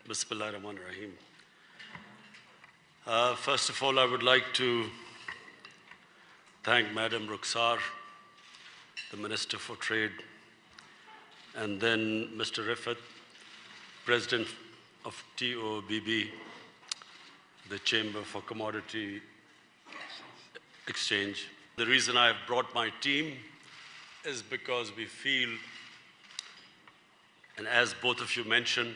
Bismillahirrahmanirrahim. First of all, I would like to thank Madam Rukhsar, the Minister for Trade, and then Mr. Rifat, President of TOBB, the Chamber for Commodity Exchange. The reason I have brought my team is because we feel, and as both of you mentioned,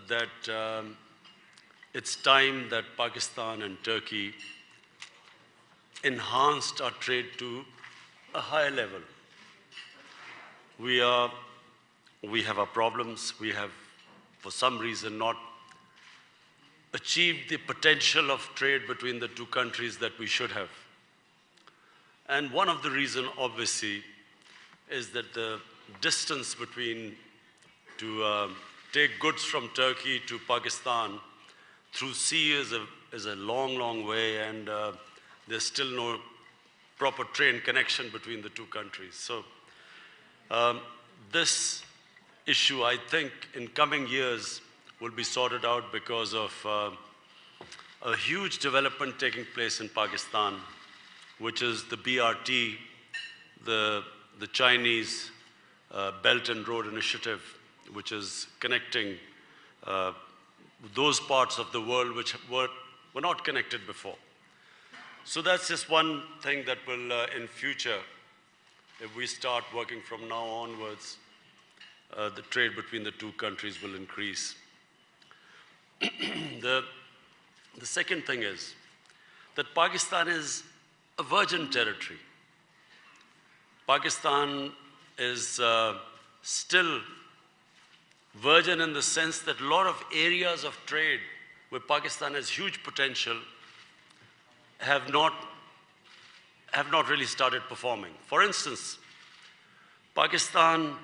that it's time that Pakistan and Turkey enhanced our trade to a higher level. We have our problems. We have, for some reason, not achieved the potential of trade between the two countries that we should have. And one of the reasons, obviously, is that the distance between to take goods from Turkey to Pakistan through sea is a long, long way, and there's still no proper train connection between the two countries. So this issue, I think, in coming years will be sorted out because of a huge development taking place in Pakistan, which is the BRT, the Chinese Belt and Road Initiative, which is connecting those parts of the world which were not connected before. So that's just one thing that will, in future, if we start working from now onwards, the trade between the two countries will increase. The second thing is that Pakistan is a virgin territory. Pakistan is still virgin in the sense that a lot of areas of trade where Pakistan has huge potential have not really started performing. For instance, Pakistan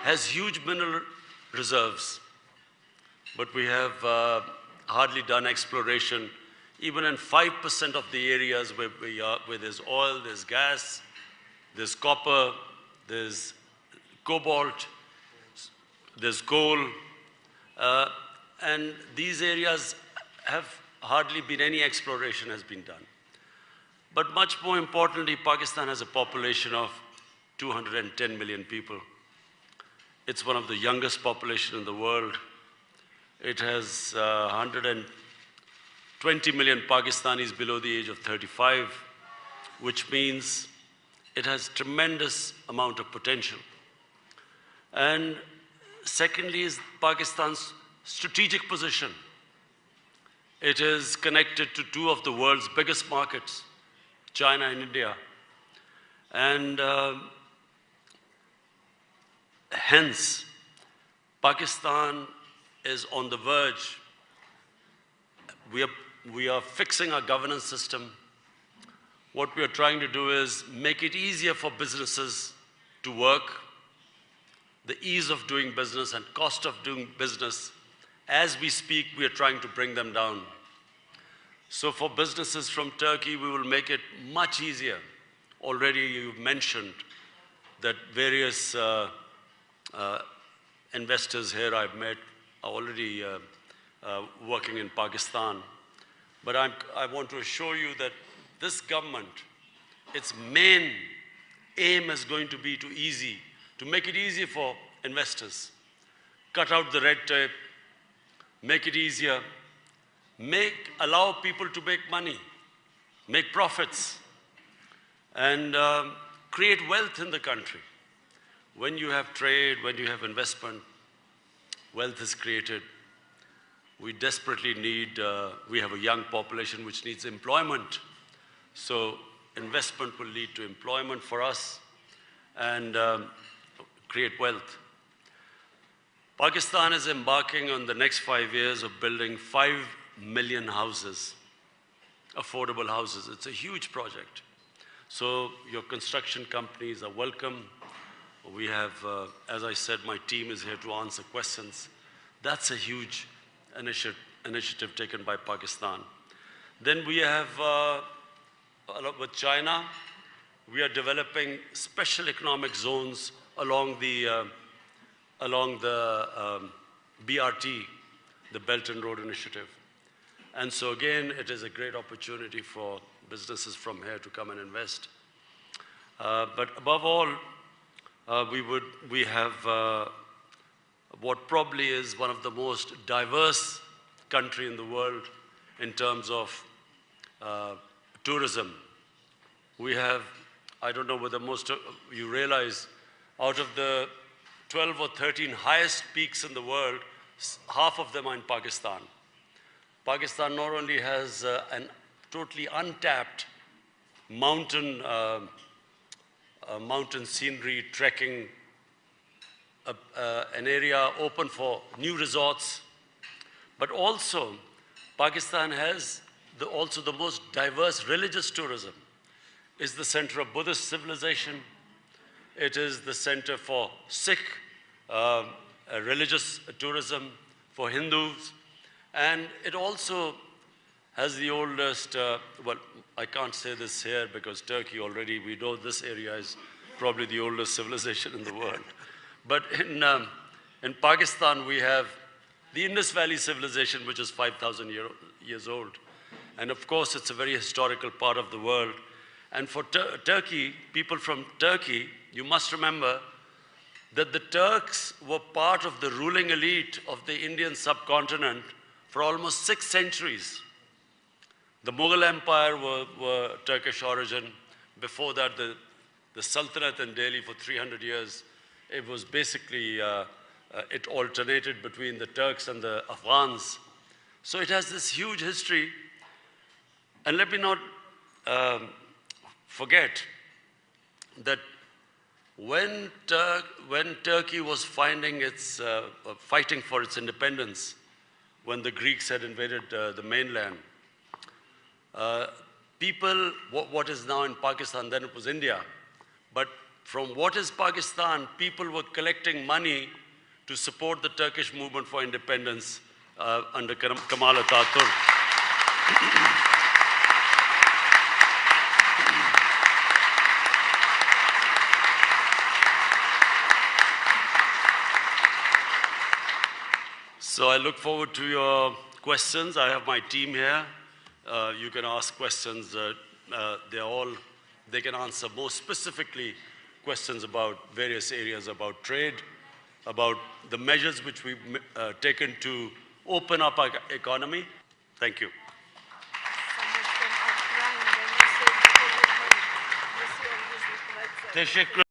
has huge mineral reserves, but we have hardly done exploration, even in 5% of the areas where there's oil, there's gas, there's copper, there's cobalt, there's coal, and these areas have hardly been any exploration has been done. But much more importantly, Pakistan has a population of 210 million people. It's one of the youngest population in the world. It has 120 million Pakistanis below the age of 35, which means it has tremendous amount of potential. And secondly is Pakistan's strategic position. It is connected to two of the world's biggest markets, China and India. And hence, Pakistan is on the verge. We are fixing our governance system. What we are trying to do is make it easier for businesses to work. The ease of doing business and cost of doing business, as we speak, we are trying to bring them down. So for businesses from Turkey, we will make it much easier. Already you've mentioned that various investors here I've met are already working in Pakistan. But I want to assure you that this government, its main aim is going to be to make it easy for investors. Cut out the red tape, make it easier, allow people to make money, make profits, and create wealth in the country. When you have trade, when you have investment, wealth is created. We desperately need, we have a young population which needs employment. So investment will lead to employment for us and create wealth. Pakistan is embarking on the next 5 years of building 5 million houses, affordable houses. It's a huge project. So your construction companies are welcome. We have, as I said, my team is here to answer questions. That's a huge initiative taken by Pakistan. Then we have, with China, we are developing special economic zones along the BRT, the Belt and Road Initiative. And so again, it is a great opportunity for businesses from here to come and invest. But above all, we have what probably is one of the most diverse country in the world in terms of tourism. We have, I don't know whether most of you realize, out of the 12 or 13 highest peaks in the world, half of them are in Pakistan. Pakistan not only has an totally untapped mountain scenery, trekking, an area open for new resorts, but also Pakistan has also the most diverse religious tourism. It's the center of Buddhist civilization. It is the center for Sikh religious tourism, for Hindus, and it also has the oldest, well, I can't say this here because Turkey already, we know this area is probably the oldest civilization in the world. But in Pakistan, we have the Indus Valley civilization, which is 5,000 years old. And of course, it's a very historical part of the world. And for Turkey, people from Turkey, you must remember that the Turks were part of the ruling elite of the Indian subcontinent for almost 6 centuries. The Mughal Empire were Turkish origin. Before that, the Sultanate in Delhi for 300 years, it was basically, it alternated between the Turks and the Afghans. So it has this huge history. And let me not forget that when Turkey was fighting for its independence, when the Greeks had invaded the mainland, people, what is now in Pakistan, then it was India, but from what is Pakistan, people were collecting money to support the Turkish movement for independence under Kemal Atatürk. So I look forward to your questions. I have my team here. You can ask questions. They can answer more specifically questions about various areas, about trade, about the measures which we've taken to open up our economy. Thank you. Teşekkür